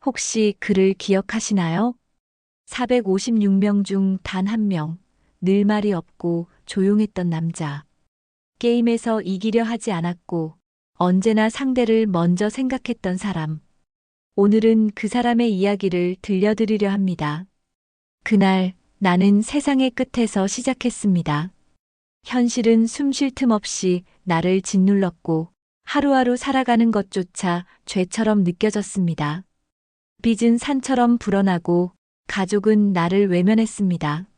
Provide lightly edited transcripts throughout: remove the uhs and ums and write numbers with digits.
혹시 그를 기억하시나요? 456명 중 단 한 명, 늘 말이 없고 조용했던 남자. 게임에서 이기려 하지 않았고, 언제나 상대를 먼저 생각했던 사람. 오늘은 그 사람의 이야기를 들려드리려 합니다. 그날 나는 세상의 끝에서 시작했습니다. 현실은 숨 쉴 틈 없이 나를 짓눌렀고 하루하루 살아가는 것조차 죄처럼 느껴졌습니다. 빚은 산처럼 불어나고 가족은 나를 외면했습니다.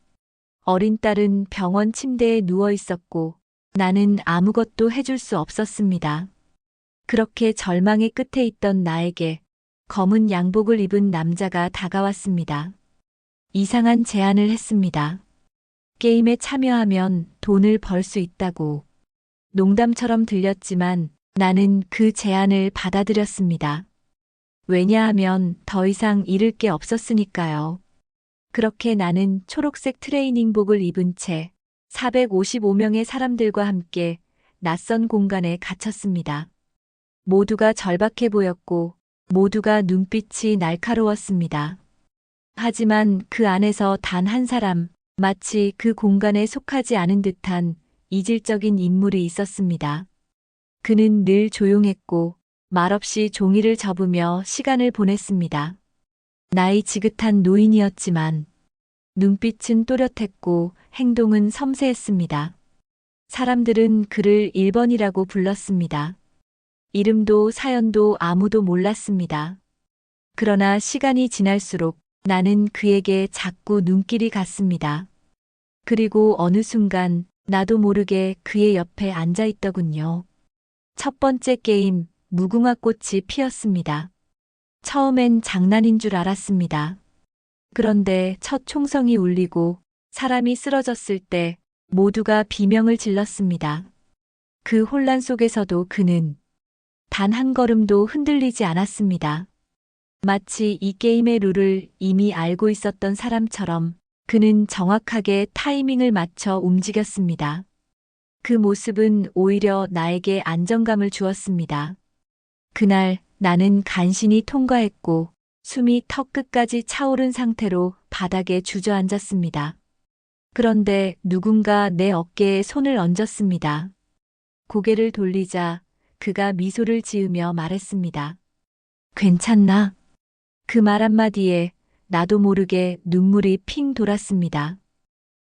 어린 딸은 병원 침대에 누워 있었고 나는 아무것도 해줄 수 없었습니다. 그렇게 절망의 끝에 있던 나에게 검은 양복을 입은 남자가 다가왔습니다. 이상한 제안을 했습니다. 게임에 참여하면 돈을 벌 수 있다고. 농담처럼 들렸지만 나는 그 제안을 받아들였습니다. 왜냐하면 더 이상 잃을 게 없었으니까요. 그렇게 나는 초록색 트레이닝복을 입은 채 455명의 사람들과 함께 낯선 공간에 갇혔습니다. 모두가 절박해 보였고 모두가 눈빛이 날카로웠습니다. 하지만 그 안에서 단 한 사람, 마치 그 공간에 속하지 않은 듯한 이질적인 인물이 있었습니다. 그는 늘 조용했고 말없이 종이를 접으며 시간을 보냈습니다. 나이 지긋한 노인이었지만 눈빛은 또렷했고 행동은 섬세했습니다. 사람들은 그를 1번이라고 불렀습니다. 이름도 사연도 아무도 몰랐습니다. 그러나 시간이 지날수록 나는 그에게 자꾸 눈길이 갔습니다. 그리고 어느 순간 나도 모르게 그의 옆에 앉아 있더군요. 첫 번째 게임, 무궁화 꽃이 피었습니다. 처음엔 장난인 줄 알았습니다. 그런데 첫 총성이 울리고 사람이 쓰러졌을 때 모두가 비명을 질렀습니다. 그 혼란 속에서도 그는 단 한 걸음도 흔들리지 않았습니다. 마치 이 게임의 룰을 이미 알고 있었던 사람처럼 그는 정확하게 타이밍을 맞춰 움직였습니다. 그 모습은 오히려 나에게 안정감을 주었습니다. 그날 나는 간신히 통과했고 숨이 턱 끝까지 차오른 상태로 바닥에 주저앉았습니다. 그런데 누군가 내 어깨에 손을 얹었습니다. 고개를 돌리자 그가 미소를 지으며 말했습니다. 괜찮나? 그 말 한마디에 나도 모르게 눈물이 핑 돌았습니다.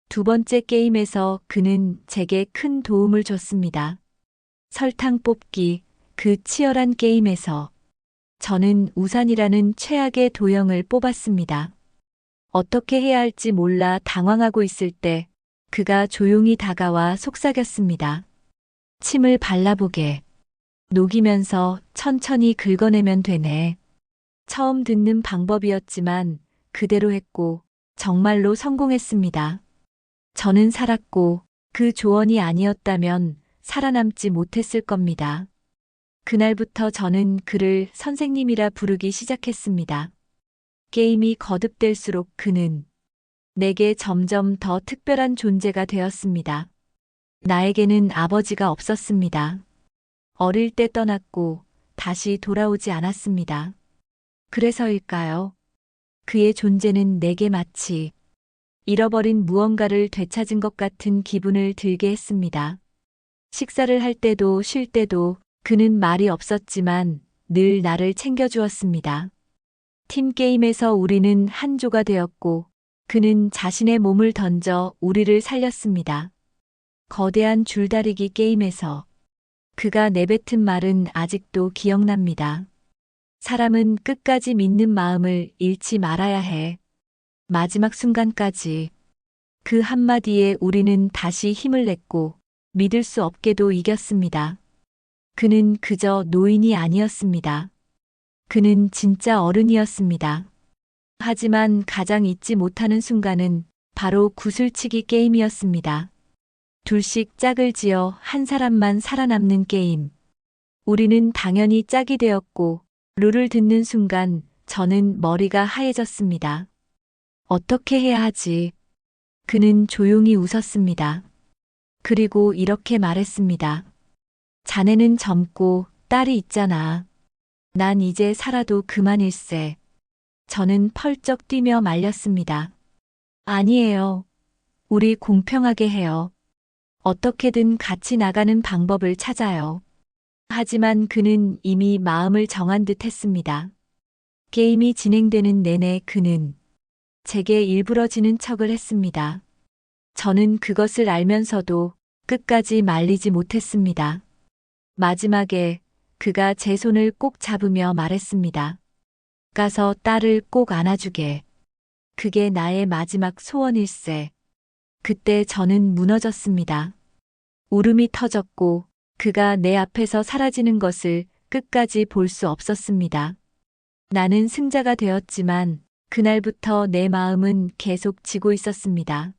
두 번째 게임에서 그는 제게 큰 도움을 줬습니다. 설탕 뽑기, 그 치열한 게임에서 저는 우산이라는 최악의 도형을 뽑았습니다. 어떻게 해야 할지 몰라 당황하고 있을 때 그가 조용히 다가와 속삭였습니다. 침을 발라보게. 녹이면서 천천히 긁어내면 되네. 처음 듣는 방법이었지만 그대로 했고 정말로 성공했습니다. 저는 살았고 그 조언이 아니었다면 살아남지 못했을 겁니다. 그날부터 저는 그를 선생님이라 부르기 시작했습니다. 게임이 거듭될수록 그는 내게 점점 더 특별한 존재가 되었습니다. 나에게는 아버지가 없었습니다. 어릴 때 떠났고 다시 돌아오지 않았습니다. 그래서일까요? 그의 존재는 내게 마치 잃어버린 무언가를 되찾은 것 같은 기분을 들게 했습니다. 식사를 할 때도 쉴 때도 그는 말이 없었지만 늘 나를 챙겨주었습니다. 팀게임에서 우리는 한 조가 되었고 그는 자신의 몸을 던져 우리를 살렸습니다. 거대한 줄다리기 게임에서 그가 내뱉은 말은 아직도 기억납니다. 사람은 끝까지 믿는 마음을 잃지 말아야 해. 마지막 순간까지. 그 한마디에 우리는 다시 힘을 냈고 믿을 수 없게도 이겼습니다. 그는 그저 노인이 아니었습니다. 그는 진짜 어른이었습니다. 하지만 가장 잊지 못하는 순간은 바로 구슬치기 게임이었습니다. 둘씩 짝을 지어 한 사람만 살아남는 게임. 우리는 당연히 짝이 되었고 룰을 듣는 순간 저는 머리가 하얘졌습니다. 어떻게 해야 하지? 그는 조용히 웃었습니다. 그리고 이렇게 말했습니다. 자네는 젊고 딸이 있잖아. 난 이제 살아도 그만일세. 저는 펄쩍 뛰며 말렸습니다. 아니에요. 우리 공평하게 해요. 어떻게든 같이 나가는 방법을 찾아요. 하지만 그는 이미 마음을 정한 듯 했습니다. 게임이 진행되는 내내 그는 제게 일부러 지는 척을 했습니다. 저는 그것을 알면서도 끝까지 말리지 못했습니다. 마지막에 그가 제 손을 꼭 잡으며 말했습니다. 가서 딸을 꼭 안아주게. 그게 나의 마지막 소원일세. 그때 저는 무너졌습니다. 울음이 터졌고 그가 내 앞에서 사라지는 것을 끝까지 볼 수 없었습니다. 나는 승자가 되었지만 그날부터 내 마음은 계속 지고 있었습니다.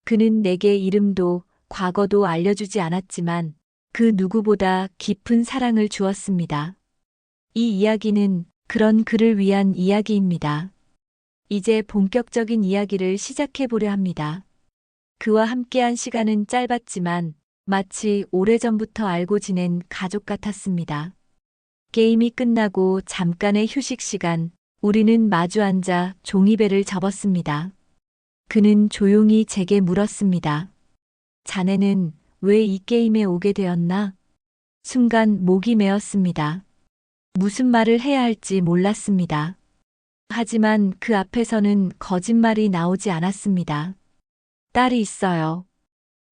그는 내게 이름도 과거도 알려주지 않았지만 그 누구보다 깊은 사랑을 주었습니다. 이 이야기는 그런 그를 위한 이야기입니다. 이제 본격적인 이야기를 시작해 보려 합니다. 그와 함께한 시간은 짧았지만 마치 오래전부터 알고 지낸 가족 같았습니다. 게임이 끝나고 잠깐의 휴식 시간, 우리는 마주 앉아 종이배를 접었습니다. 그는 조용히 제게 물었습니다. 자네는 왜 이 게임에 오게 되었나? 순간 목이 메었습니다. 무슨 말을 해야 할지 몰랐습니다. 하지만 그 앞에서는 거짓말이 나오지 않았습니다. 딸이 있어요.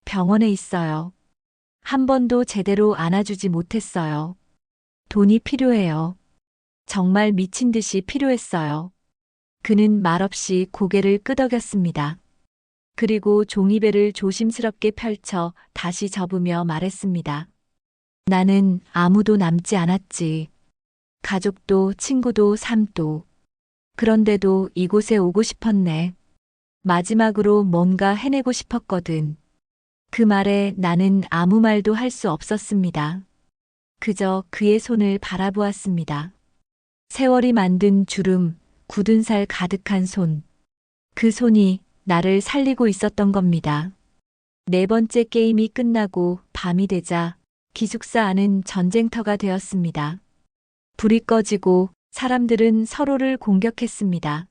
병원에 있어요. 한 번도 제대로 안아주지 못했어요. 돈이 필요해요. 정말 미친 듯이 필요했어요. 그는 말없이 고개를 끄덕였습니다. 그리고 종이배를 조심스럽게 펼쳐 다시 접으며 말했습니다. 나는 아무도 남지 않았지. 가족도 친구도 삶도. 그런데도 이곳에 오고 싶었네. 마지막으로 뭔가 해내고 싶었거든. 그 말에 나는 아무 말도 할 수 없었습니다. 그저 그의 손을 바라보았습니다. 세월이 만든 주름, 굳은 살 가득한 손. 그 손이 나를 살리고 있었던 겁니다. 네 번째 게임이 끝나고 밤이 되자 기숙사 안은 전쟁터가 되었습니다. 불이 꺼지고 사람들은 서로를 공격했습니다.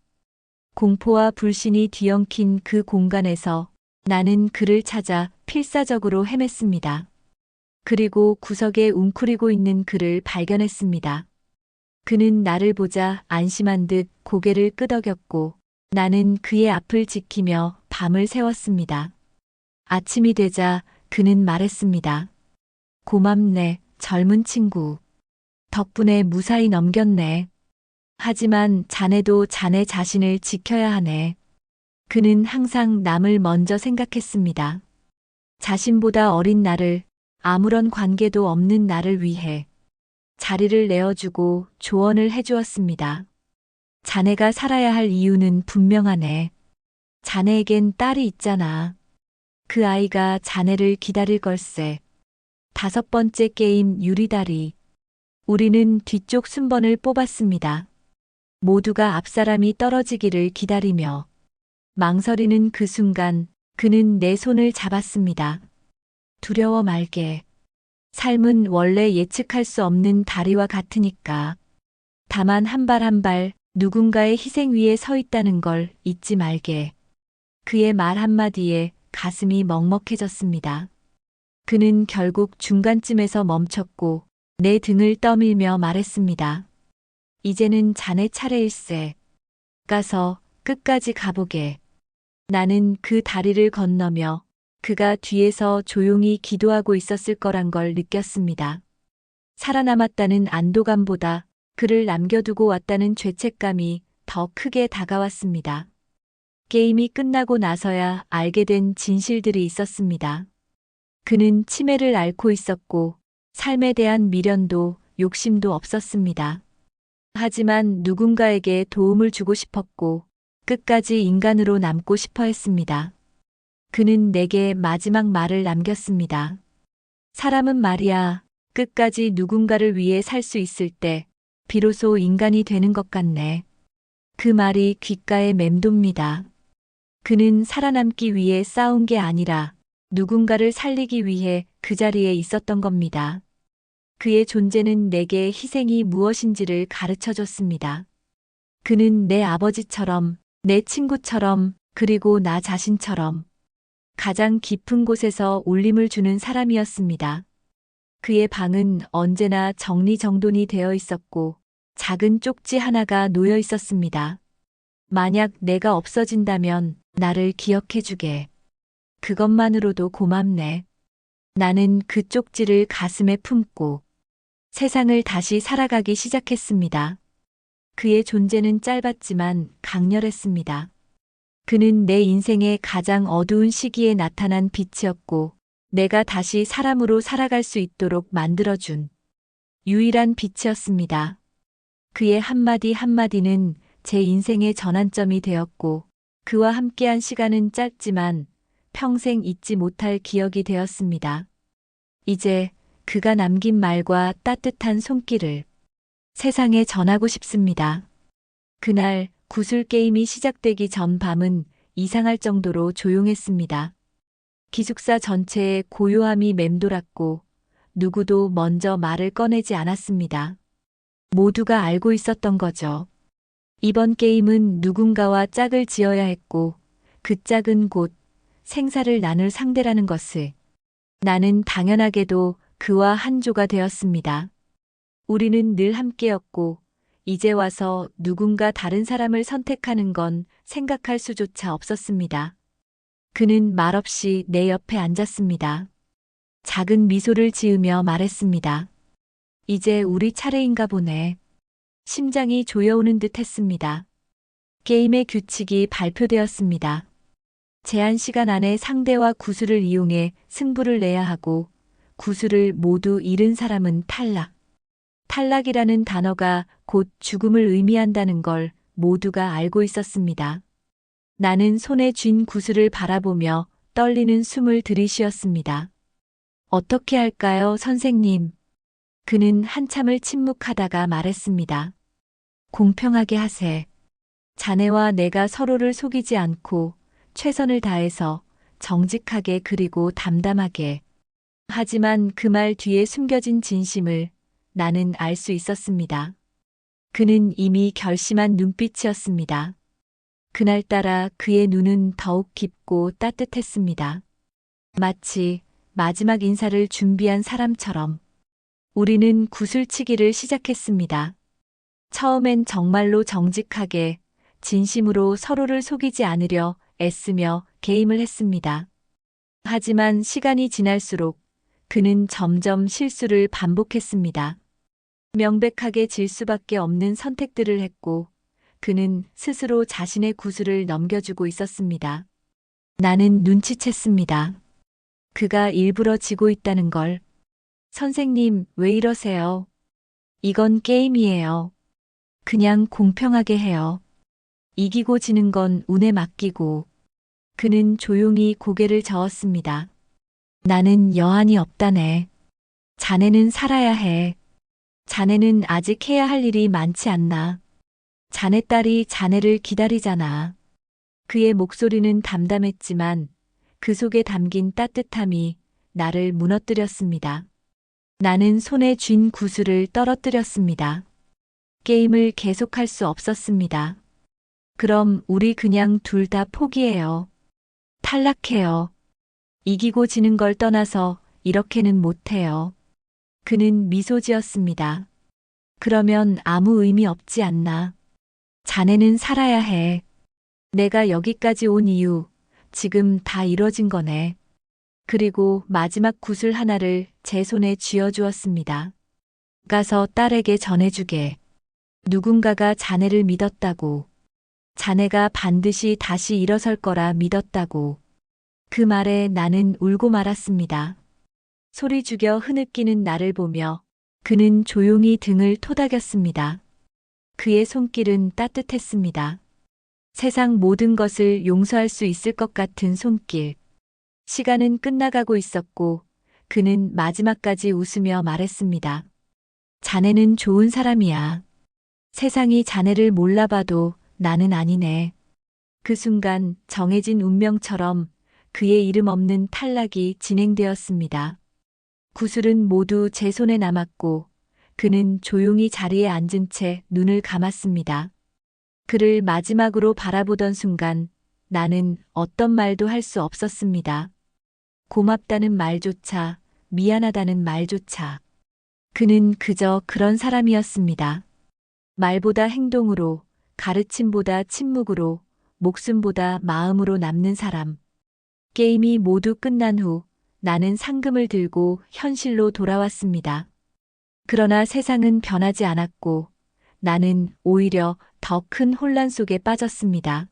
공포와 불신이 뒤엉킨 그 공간에서 나는 그를 찾아 필사적으로 헤맸습니다. 그리고 구석에 웅크리고 있는 그를 발견했습니다. 그는 나를 보자 안심한 듯 고개를 끄덕였고 나는 그의 앞을 지키며 밤을 새웠습니다. 아침이 되자 그는 말했습니다. 고맙네, 젊은 친구. 덕분에 무사히 넘겼네. 하지만 자네도 자네 자신을 지켜야 하네. 그는 항상 남을 먼저 생각했습니다. 자신보다 어린 나를, 아무런 관계도 없는 나를 위해 자리를 내어주고 조언을 해주었습니다. 자네가 살아야 할 이유는 분명하네. 자네에겐 딸이 있잖아. 그 아이가 자네를 기다릴 걸세. 다섯 번째 게임 유리다리. 우리는 뒤쪽 순번을 뽑았습니다. 모두가 앞사람이 떨어지기를 기다리며 망설이는 그 순간 그는 내 손을 잡았습니다. 두려워 말게. 삶은 원래 예측할 수 없는 다리와 같으니까. 다만 한 발 한 발 누군가의 희생 위에 서 있다는 걸 잊지 말게. 그의 말 한마디에 가슴이 먹먹해졌습니다. 그는 결국 중간쯤에서 멈췄고 내 등을 떠밀며 말했습니다. 이제는 자네 차례일세. 가서 끝까지 가보게. 나는 그 다리를 건너며 그가 뒤에서 조용히 기도하고 있었을 거란 걸 느꼈습니다. 살아남았다는 안도감보다 그를 남겨두고 왔다는 죄책감이 더 크게 다가왔습니다. 게임이 끝나고 나서야 알게 된 진실들이 있었습니다. 그는 치매를 앓고 있었고 삶에 대한 미련도 욕심도 없었습니다. 하지만 누군가에게 도움을 주고 싶었고 끝까지 인간으로 남고 싶어 했습니다. 그는 내게 마지막 말을 남겼습니다. 사람은 말이야, 끝까지 누군가를 위해 살 수 있을 때 비로소 인간이 되는 것 같네. 그 말이 귓가에 맴돕니다. 그는 살아남기 위해 싸운 게 아니라 누군가를 살리기 위해 그 자리에 있었던 겁니다. 그의 존재는 내게 희생이 무엇인지를 가르쳐 줬습니다. 그는 내 아버지처럼, 내 친구처럼, 그리고 나 자신처럼 가장 깊은 곳에서 울림을 주는 사람이었습니다. 그의 방은 언제나 정리정돈이 되어 있었고 작은 쪽지 하나가 놓여 있었습니다. 만약 내가 없어진다면 나를 기억해주게. 그것만으로도 고맙네. 나는 그 쪽지를 가슴에 품고 세상을 다시 살아가기 시작했습니다. 그의 존재는 짧았지만 강렬했습니다. 그는 내 인생의 가장 어두운 시기에 나타난 빛이었고, 내가 다시 사람으로 살아갈 수 있도록 만들어준 유일한 빛이었습니다. 그의 한마디 한마디는 제 인생의 전환점이 되었고, 그와 함께한 시간은 짧지만 평생 잊지 못할 기억이 되었습니다. 이제 그가 남긴 말과 따뜻한 손길을 세상에 전하고 싶습니다. 그날 구슬 게임이 시작되기 전 밤은 이상할 정도로 조용했습니다. 기숙사 전체에 고요함이 맴돌았고 누구도 먼저 말을 꺼내지 않았습니다. 모두가 알고 있었던 거죠. 이번 게임은 누군가와 짝을 지어야 했고 그 짝은 곧 생사를 나눌 상대라는 것을 나는 당연하게도 그와 한조가 되었습니다. 우리는 늘 함께였고 이제 와서 누군가 다른 사람을 선택하는 건 생각할 수조차 없었습니다. 그는 말없이 내 옆에 앉았습니다. 작은 미소를 지으며 말했습니다. 이제 우리 차례인가 보네. 심장이 조여오는 듯 했습니다. 게임의 규칙이 발표되었습니다. 제한 시간 안에 상대와 구슬을 이용해 승부를 내야 하고 구슬을 모두 잃은 사람은 탈락. 탈락이라는 단어가 곧 죽음을 의미한다는 걸 모두가 알고 있었습니다. 나는 손에 쥔 구슬을 바라보며 떨리는 숨을 들이쉬었습니다. 어떻게 할까요, 선생님? 그는 한참을 침묵하다가 말했습니다. 공평하게 하세. 자네와 내가 서로를 속이지 않고 최선을 다해서 정직하게 그리고 담담하게. 하지만 그 말 뒤에 숨겨진 진심을 나는 알 수 있었습니다. 그는 이미 결심한 눈빛이었습니다. 그날따라 그의 눈은 더욱 깊고 따뜻했습니다. 마치 마지막 인사를 준비한 사람처럼 우리는 구슬치기를 시작했습니다. 처음엔 정말로 정직하게, 진심으로 서로를 속이지 않으려 애쓰며 게임을 했습니다. 하지만 시간이 지날수록 그는 점점 실수를 반복했습니다. 명백하게 질 수밖에 없는 선택들을 했고 그는 스스로 자신의 구슬을 넘겨주고 있었습니다. 나는 눈치챘습니다. 그가 일부러 지고 있다는 걸. 선생님, 왜 이러세요? 이건 게임이에요. 그냥 공평하게 해요. 이기고 지는 건 운에 맡기고. 그는 조용히 고개를 저었습니다. 나는 여한이 없다네. 자네는 살아야 해. 자네는 아직 해야 할 일이 많지 않나. 자네 딸이 자네를 기다리잖아. 그의 목소리는 담담했지만 그 속에 담긴 따뜻함이 나를 무너뜨렸습니다. 나는 손에 쥔 구슬을 떨어뜨렸습니다. 게임을 계속할 수 없었습니다. 그럼 우리 그냥 둘 다 포기해요. 탈락해요. 이기고 지는 걸 떠나서 이렇게는 못해요. 그는 미소 지었습니다. 그러면 아무 의미 없지 않나. 자네는 살아야 해. 내가 여기까지 온 이유, 지금 다 이뤄진 거네. 그리고 마지막 구슬 하나를 제 손에 쥐어주었습니다. 가서 딸에게 전해주게. 누군가가 자네를 믿었다고. 자네가 반드시 다시 일어설 거라 믿었다고. 그 말에 나는 울고 말았습니다. 소리 죽여 흐느끼는 나를 보며 그는 조용히 등을 토닥였습니다. 그의 손길은 따뜻했습니다. 세상 모든 것을 용서할 수 있을 것 같은 손길. 시간은 끝나가고 있었고 그는 마지막까지 웃으며 말했습니다. 자네는 좋은 사람이야. 세상이 자네를 몰라봐도 나는 아니네. 그 순간 정해진 운명처럼 그의 이름 없는 탈락이 진행되었습니다. 구슬은 모두 제 손에 남았고 그는 조용히 자리에 앉은 채 눈을 감았습니다. 그를 마지막으로 바라보던 순간 나는 어떤 말도 할 수 없었습니다. 고맙다는 말조차, 미안하다는 말조차. 그는 그저 그런 사람이었습니다. 말보다 행동으로, 가르침보다 침묵으로, 목숨보다 마음으로 남는 사람. 게임이 모두 끝난 후 나는 상금을 들고 현실로 돌아왔습니다. 그러나 세상은 변하지 않았고 나는 오히려 더 큰 혼란 속에 빠졌습니다.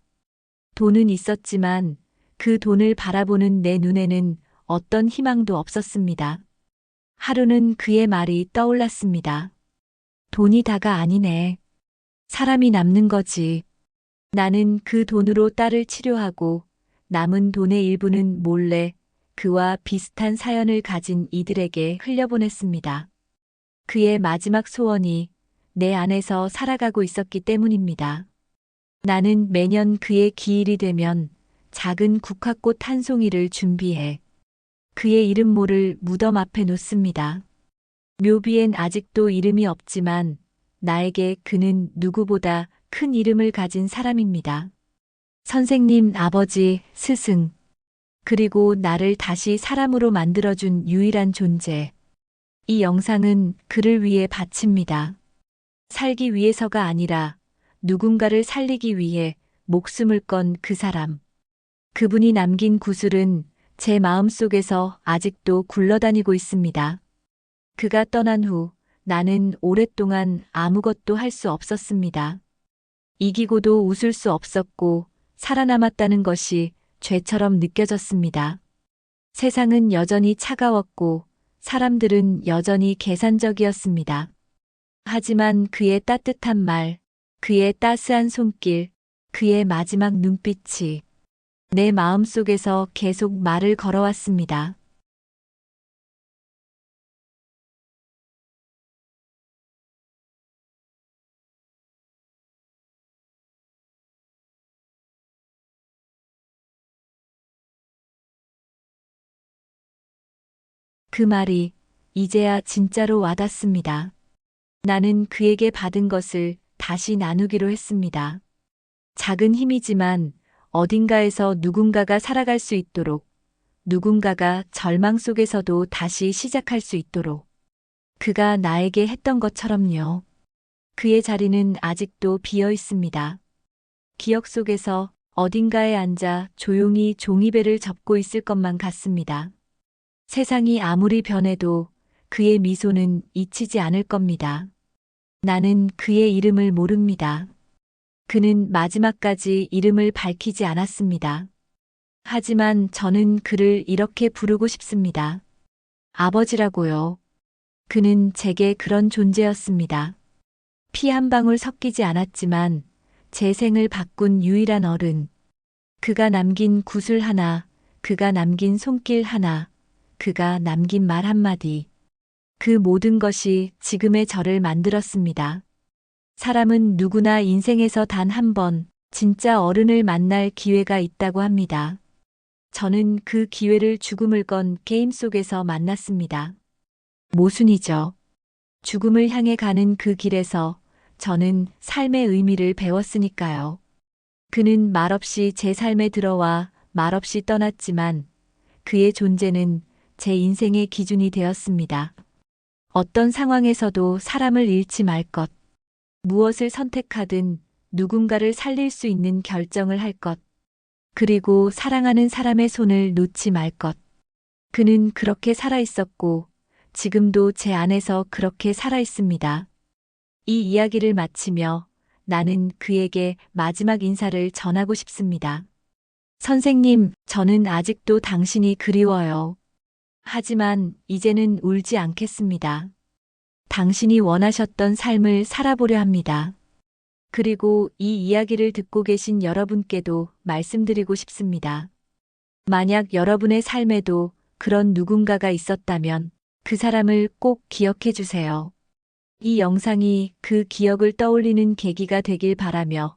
돈은 있었지만 그 돈을 바라보는 내 눈에는 어떤 희망도 없었습니다. 하루는 그의 말이 떠올랐습니다. 돈이 다가 아니네. 사람이 남는 거지. 나는 그 돈으로 딸을 치료하고 남은 돈의 일부는 몰래 그와 비슷한 사연을 가진 이들에게 흘려보냈습니다. 그의 마지막 소원이 내 안에서 살아가고 있었기 때문입니다. 나는 매년 그의 기일이 되면 작은 국화꽃 한 송이를 준비해 그의 이름 모를 무덤 앞에 놓습니다. 묘비엔 아직도 이름이 없지만 나에게 그는 누구보다 큰 이름을 가진 사람입니다. 선생님, 아버지, 스승, 그리고 나를 다시 사람으로 만들어준 유일한 존재. 이 영상은 그를 위해 바칩니다. 살기 위해서가 아니라 누군가를 살리기 위해 목숨을 건 그 사람. 그분이 남긴 구슬은 제 마음속에서 아직도 굴러다니고 있습니다. 그가 떠난 후 나는 오랫동안 아무것도 할 수 없었습니다. 이기고도 웃을 수 없었고 살아남았다는 것이 죄처럼 느껴졌습니다. 세상은 여전히 차가웠고 사람들은 여전히 계산적이었습니다. 하지만 그의 따뜻한 말, 그의 따스한 손길, 그의 마지막 눈빛이 내 마음속에서 계속 말을 걸어왔습니다. 그 말이 이제야 진짜로 와닿습니다. 나는 그에게 받은 것을 다시 나누기로 했습니다. 작은 힘이지만 어딘가에서 누군가가 살아갈 수 있도록, 누군가가 절망 속에서도 다시 시작할 수 있도록. 그가 나에게 했던 것처럼요. 그의 자리는 아직도 비어 있습니다. 기억 속에서 어딘가에 앉아 조용히 종이배를 접고 있을 것만 같습니다. 세상이 아무리 변해도 그의 미소는 잊히지 않을 겁니다. 나는 그의 이름을 모릅니다. 그는 마지막까지 이름을 밝히지 않았습니다. 하지만 저는 그를 이렇게 부르고 싶습니다. 아버지라고요. 그는 제게 그런 존재였습니다. 피 한 방울 섞이지 않았지만 제 생을 바꾼 유일한 어른. 그가 남긴 구슬 하나, 그가 남긴 손길 하나, 그가 남긴 말 한마디. 그 모든 것이 지금의 저를 만들었습니다. 사람은 누구나 인생에서 단 한 번 진짜 어른을 만날 기회가 있다고 합니다. 저는 그 기회를 죽음을 건 게임 속에서 만났습니다. 모순이죠. 죽음을 향해 가는 그 길에서 저는 삶의 의미를 배웠으니까요. 그는 말없이 제 삶에 들어와 말없이 떠났지만 그의 존재는 제 인생의 기준이 되었습니다. 어떤 상황에서도 사람을 잃지 말 것. 무엇을 선택하든 누군가를 살릴 수 있는 결정을 할 것. 그리고 사랑하는 사람의 손을 놓지 말 것. 그는 그렇게 살아 있었고 지금도 제 안에서 그렇게 살아 있습니다. 이 이야기를 마치며 나는 그에게 마지막 인사를 전하고 싶습니다. 선생님, 저는 아직도 당신이 그리워요. 하지만 이제는 울지 않겠습니다. 당신이 원하셨던 삶을 살아보려 합니다. 그리고 이 이야기를 듣고 계신 여러분께도 말씀드리고 싶습니다. 만약 여러분의 삶에도 그런 누군가가 있었다면 그 사람을 꼭 기억해 주세요. 이 영상이 그 기억을 떠올리는 계기가 되길 바라며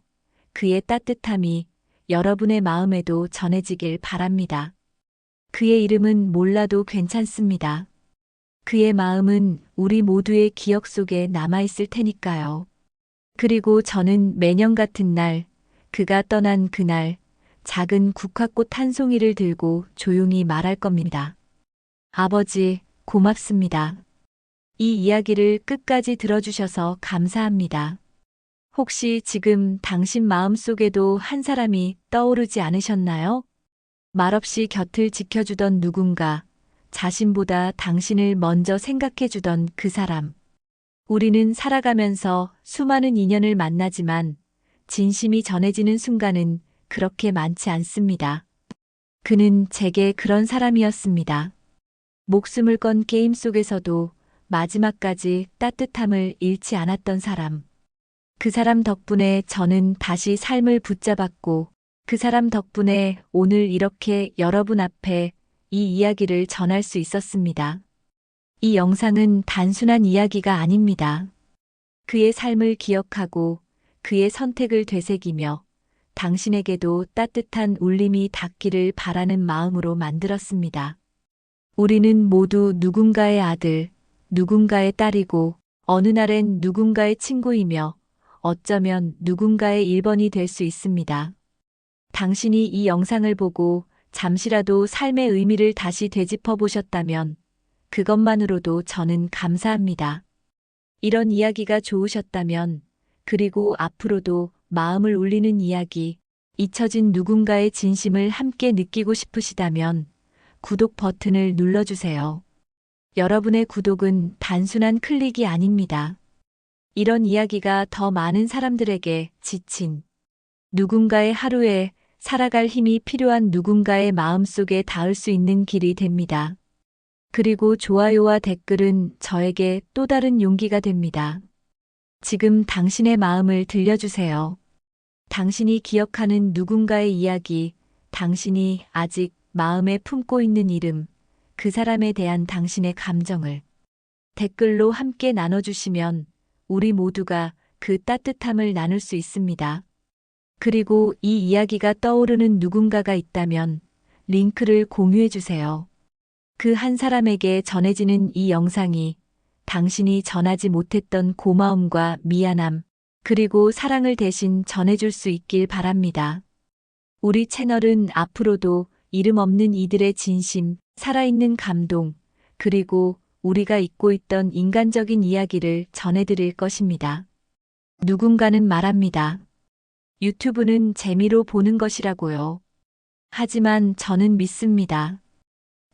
그의 따뜻함이 여러분의 마음에도 전해지길 바랍니다. 그의 이름은 몰라도 괜찮습니다. 그의 마음은 우리 모두의 기억 속에 남아있을 테니까요. 그리고 저는 매년 같은 날, 그가 떠난 그날, 작은 국화꽃 한 송이를 들고 조용히 말할 겁니다. 아버지, 고맙습니다. 이 이야기를 끝까지 들어주셔서 감사합니다. 혹시 지금 당신 마음속에도 한 사람이 떠오르지 않으셨나요? 말없이 곁을 지켜주던 누군가, 자신보다 당신을 먼저 생각해주던 그 사람. 우리는 살아가면서 수많은 인연을 만나지만 진심이 전해지는 순간은 그렇게 많지 않습니다. 그는 제게 그런 사람이었습니다. 목숨을 건 게임 속에서도 마지막까지 따뜻함을 잃지 않았던 사람. 그 사람 덕분에 저는 다시 삶을 붙잡았고, 그 사람 덕분에 오늘 이렇게 여러분 앞에 이 이야기를 전할 수 있었습니다. 이 영상은 단순한 이야기가 아닙니다. 그의 삶을 기억하고 그의 선택을 되새기며 당신에게도 따뜻한 울림이 닿기를 바라는 마음으로 만들었습니다. 우리는 모두 누군가의 아들, 누군가의 딸이고 어느 날엔 누군가의 친구이며 어쩌면 누군가의 1번이 될 수 있습니다. 당신이 이 영상을 보고 잠시라도 삶의 의미를 다시 되짚어 보셨다면 그것만으로도 저는 감사합니다. 이런 이야기가 좋으셨다면, 그리고 앞으로도 마음을 울리는 이야기, 잊혀진 누군가의 진심을 함께 느끼고 싶으시다면 구독 버튼을 눌러주세요. 여러분의 구독은 단순한 클릭이 아닙니다. 이런 이야기가 더 많은 사람들에게 지친 누군가의 하루에 살아갈 힘이 필요한 누군가의 마음속에 닿을 수 있는 길이 됩니다. 그리고 좋아요와 댓글은 저에게 또 다른 용기가 됩니다. 지금 당신의 마음을 들려주세요. 당신이 기억하는 누군가의 이야기, 당신이 아직 마음에 품고 있는 이름, 그 사람에 대한 당신의 감정을 댓글로 함께 나눠주시면 우리 모두가 그 따뜻함을 나눌 수 있습니다. 그리고 이 이야기가 떠오르는 누군가가 있다면 링크를 공유해주세요. 그 한 사람에게 전해지는 이 영상이 당신이 전하지 못했던 고마움과 미안함, 그리고 사랑을 대신 전해줄 수 있길 바랍니다. 우리 채널은 앞으로도 이름 없는 이들의 진심, 살아있는 감동, 그리고 우리가 잊고 있던 인간적인 이야기를 전해드릴 것입니다. 누군가는 말합니다. 유튜브는 재미로 보는 것이라고요. 하지만 저는 믿습니다.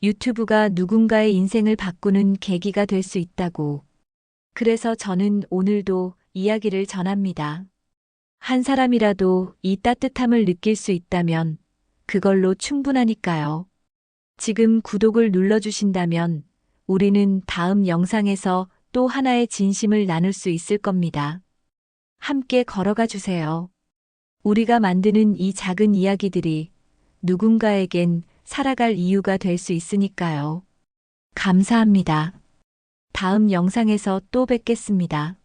유튜브가 누군가의 인생을 바꾸는 계기가 될 수 있다고. 그래서 저는 오늘도 이야기를 전합니다. 한 사람이라도 이 따뜻함을 느낄 수 있다면 그걸로 충분하니까요. 지금 구독을 눌러주신다면 우리는 다음 영상에서 또 하나의 진심을 나눌 수 있을 겁니다. 함께 걸어가 주세요. 우리가 만드는 이 작은 이야기들이 누군가에겐 살아갈 이유가 될 수 있으니까요. 감사합니다. 다음 영상에서 또 뵙겠습니다.